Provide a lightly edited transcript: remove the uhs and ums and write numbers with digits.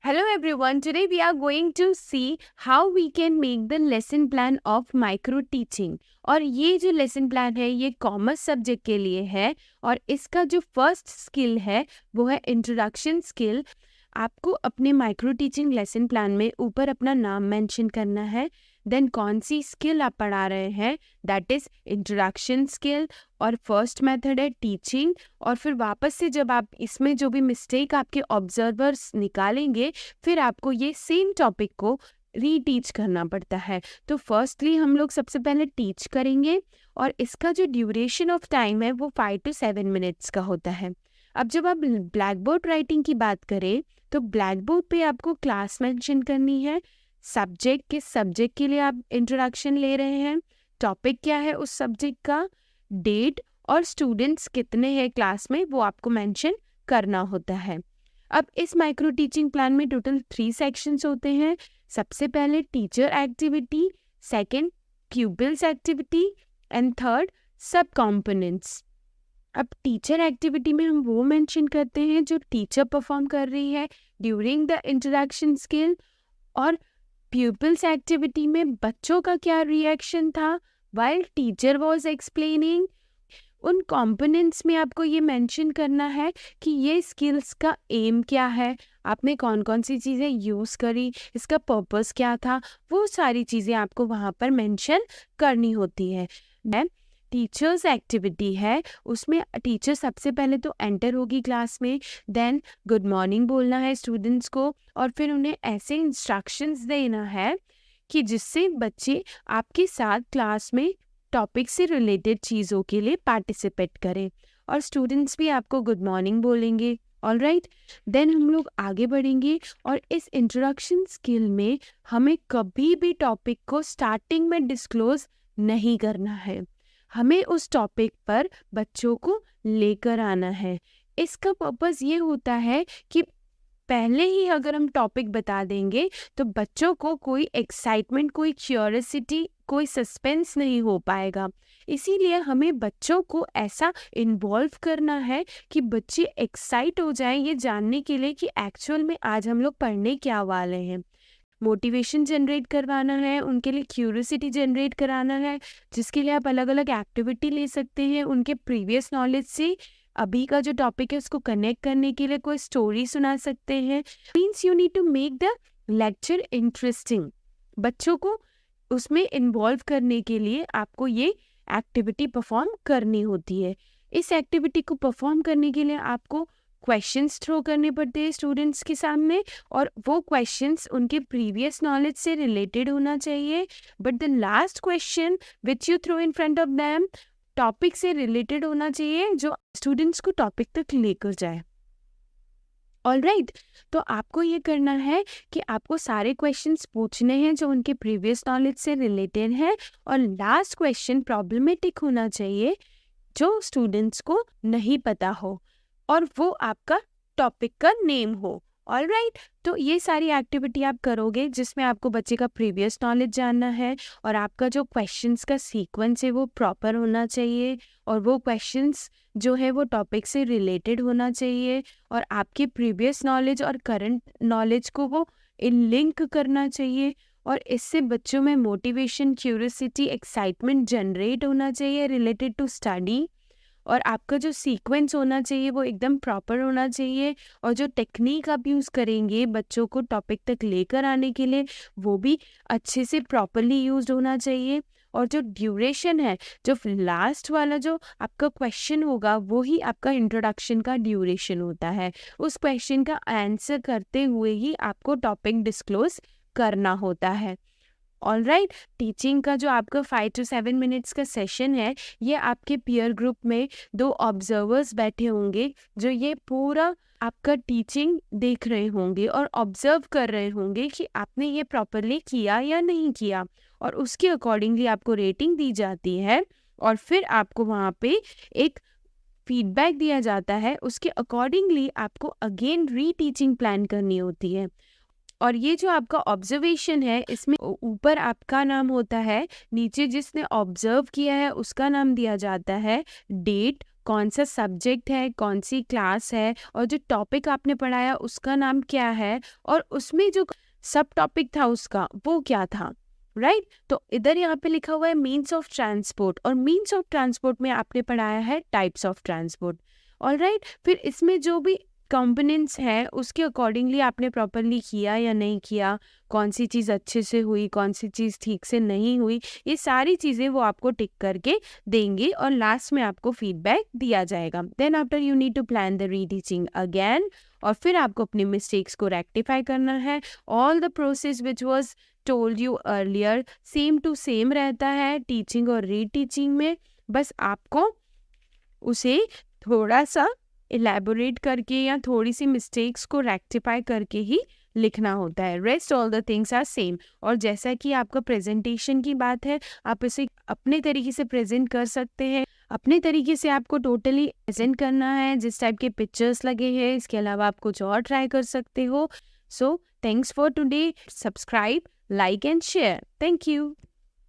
Hello everyone, today we are going to see how we can make the lesson plan of micro teaching. और ये जो lesson plan है ये commerce subject के लिए है और इसका जो फर्स्ट स्किल है वो है इंट्रोडक्शन स्किल। आपको अपने माइक्रो टीचिंग लेसन प्लान में ऊपर अपना नाम मेंशन करना है, देन कौन सी स्किल आप पढ़ा रहे हैं, दैट इज इंट्रोडक्शन स्किल, और फर्स्ट मेथड है टीचिंग। और फिर वापस से जब आप इसमें जो भी मिस्टेक आपके ऑब्जर्वर्स निकालेंगे फिर आपको ये सेम टॉपिक को रीटीच करना पड़ता है। तो फर्स्टली हम लोग सबसे पहले टीच करेंगे और इसका जो ड्यूरेशन ऑफ टाइम है वो 5 to 7 मिनट्स का होता है। अब जब आप ब्लैक बोर्ड राइटिंग की बात करें तो ब्लैक बोर्ड पे आपको क्लास मेंशन करनी है, सब्जेक्ट किस सब्जेक्ट के लिए आप इंट्रोडक्शन ले रहे हैं, टॉपिक क्या है उस सब्जेक्ट का, डेट और स्टूडेंट्स कितने हैं क्लास में वो आपको मेंशन करना होता है। अब इस माइक्रो टीचिंग प्लान में टोटल 3 सेक्शंस होते हैं। सबसे पहले teacher activity, second pupils activity and third सब कॉम्पोनेंट्स। अब टीचर एक्टिविटी में हम वो मेंशन करते हैं जो टीचर परफॉर्म कर रही है ड्यूरिंग द इंट्रोडक्शन स्किल, और प्यूपिल्स एक्टिविटी में बच्चों का क्या रिएक्शन था व्हाइल टीचर वाज एक्सप्लेनिंग। उन कंपोनेंट्स में आपको ये मेंशन करना है कि ये स्किल्स का एम क्या है, आपने कौन कौन सी चीज़ें यूज़ करी, इसका पर्पस क्या था, वो सारी चीज़ें आपको वहाँ पर मेंशन करनी होती है। देन टीचर्स एक्टिविटी है, उसमें टीचर सबसे पहले तो एंटर होगी क्लास में, देन गुड मॉर्निंग बोलना है स्टूडेंट्स को और फिर उन्हें ऐसे इंस्ट्रक्शंस देना है कि जिससे बच्चे आपके साथ क्लास में टॉपिक से रिलेटेड चीज़ों के लिए पार्टिसिपेट करें और स्टूडेंट्स भी आपको गुड मॉर्निंग बोलेंगे। ऑलराइट, देन हम लोग आगे बढ़ेंगे और इस इंट्रोडक्शन स्किल में हमें कभी भी टॉपिक को स्टार्टिंग में डिस्क्लोज नहीं करना है, हमें उस टॉपिक पर बच्चों को लेकर आना है। इसका पर्पस ये होता है कि पहले ही अगर हम टॉपिक बता देंगे तो बच्चों को कोई एक्साइटमेंट, कोई क्यूरियोसिटी, कोई सस्पेंस नहीं हो पाएगा। इसीलिए हमें बच्चों को ऐसा इन्वॉल्व करना है कि बच्चे एक्साइट हो जाएं ये जानने के लिए कि एक्चुअल में आज हम लोग पढ़ने क्या वाले हैं। मोटिवेशन जनरेट करवाना है, उनके लिए क्यूरियोसिटी जनरेट कराना है, जिसके लिए आप अलग अलग एक्टिविटी ले सकते हैं उनके प्रीवियस नॉलेज से अभी का जो टॉपिक है उसको कनेक्ट करने के लिए कोई स्टोरी सुना सकते हैं। Means you need to make the lecture interesting. बच्चों को उसमें इन्वॉल्व करने के लिए आपको ये एक्टिविटी परफॉर्म करनी होती है। इस एक्टिविटी को परफॉर्म करने के लिए आपको क्वेश्चंस थ्रो करने पड़ते हैं स्टूडेंट्स के सामने और वो क्वेश्चंस उनके प्रीवियस नॉलेज से रिलेटेड होना चाहिए, but the last question which you throw in front of them topic से रिलेटेड होना चाहिए जो स्टूडेंट्स को टॉपिक तक लेकर जाए। ऑलराइट, तो आपको ये करना है कि आपको सारे क्वेश्चंस पूछने हैं जो उनके प्रीवियस नॉलेज से रिलेटेड है और लास्ट क्वेश्चन प्रॉब्लमेटिक होना चाहिए जो स्टूडेंट्स को नहीं पता हो और वो आपका टॉपिक का नेम हो। ऑलराइट, तो ये सारी एक्टिविटी आप करोगे जिसमें आपको बच्चे का प्रीवियस नॉलेज जानना है और आपका जो क्वेश्चंस का सीक्वेंस है वो प्रॉपर होना चाहिए और वो क्वेश्चंस जो है वो टॉपिक से रिलेटेड होना चाहिए और आपके प्रीवियस नॉलेज और करंट नॉलेज को वो इन लिंक करना चाहिए और इससे बच्चों में मोटिवेशन, क्यूरियोसिटी, एक्साइटमेंट जनरेट होना चाहिए रिलेटेड टू स्टडी। और आपका जो सीक्वेंस होना चाहिए वो एकदम प्रॉपर होना चाहिए और जो टेक्निक आप यूज़ करेंगे बच्चों को टॉपिक तक लेकर आने के लिए वो भी अच्छे से प्रॉपरली यूज्ड होना चाहिए। और जो ड्यूरेशन है, जो लास्ट वाला जो आपका क्वेश्चन होगा वो ही आपका इंट्रोडक्शन का ड्यूरेशन होता है। उस क्वेश्चन का आंसर करते हुए ही आपको टॉपिक डिस्क्लोज करना होता है। ऑलराइट, टीचिंग का जो आपका 5 to 7 मिनट्स का सेशन है ये आपके पीयर ग्रुप में 2 ऑब्जर्वर्स बैठे होंगे जो ये पूरा आपका टीचिंग देख रहे होंगे और ऑब्जर्व कर रहे होंगे कि आपने ये प्रॉपरली किया या नहीं किया और उसके अकॉर्डिंगली आपको रेटिंग दी जाती है और फिर आपको वहाँ पे एक फीडबैक दिया जाता है। उसके अकॉर्डिंगली आपको अगेन रीटीचिंग प्लान करनी होती है और ये जो आपका ऑब्जर्वेशन है इसमें ऊपर आपका नाम होता है, नीचे जिसने ऑब्जर्व किया है उसका नाम दिया जाता है, डेट, कौन सा सब्जेक्ट है, कौन सी क्लास है और जो टॉपिक आपने पढ़ाया उसका नाम क्या है और उसमें जो सब टॉपिक था उसका वो क्या था, राइट। तो इधर यहाँ पे लिखा हुआ है मीन्स ऑफ ट्रांसपोर्ट और मीन्स ऑफ ट्रांसपोर्ट में आपने पढ़ाया है टाइप्स ऑफ ट्रांसपोर्ट, ऑलराइट। फिर इसमें जो भी कंपोनेंट्स है उसके अकॉर्डिंगली आपने प्रॉपरली किया या नहीं किया, कौन सी चीज़ अच्छे से हुई, कौन सी चीज़ ठीक से नहीं हुई, ये सारी चीज़ें वो आपको टिक करके देंगे और लास्ट में आपको फीडबैक दिया जाएगा। Then after you need to plan the reteaching again और फिर आपको अपनी मिस्टेक्स को रेक्टिफाई करना है। All the process which was told you earlier same to same रहता है टीचिंग और रीटीचिंग में, बस आपको उसे थोड़ा सा इलेबोरेट करके या थोड़ी सी मिस्टेक्स को रेक्टिफाई करके ही लिखना होता है। Rest all the things are same. और जैसा कि आपका प्रेजेंटेशन की बात है, आप इसे अपने तरीके से प्रेजेंट कर सकते हैं, अपने तरीके से आपको टोटली प्रेजेंट करना है, जिस टाइप के पिक्चर्स लगे हैं। इसके अलावा आप कुछ और ट्राई कर सकते हो। So thanks for today, subscribe, like and share. Thank you.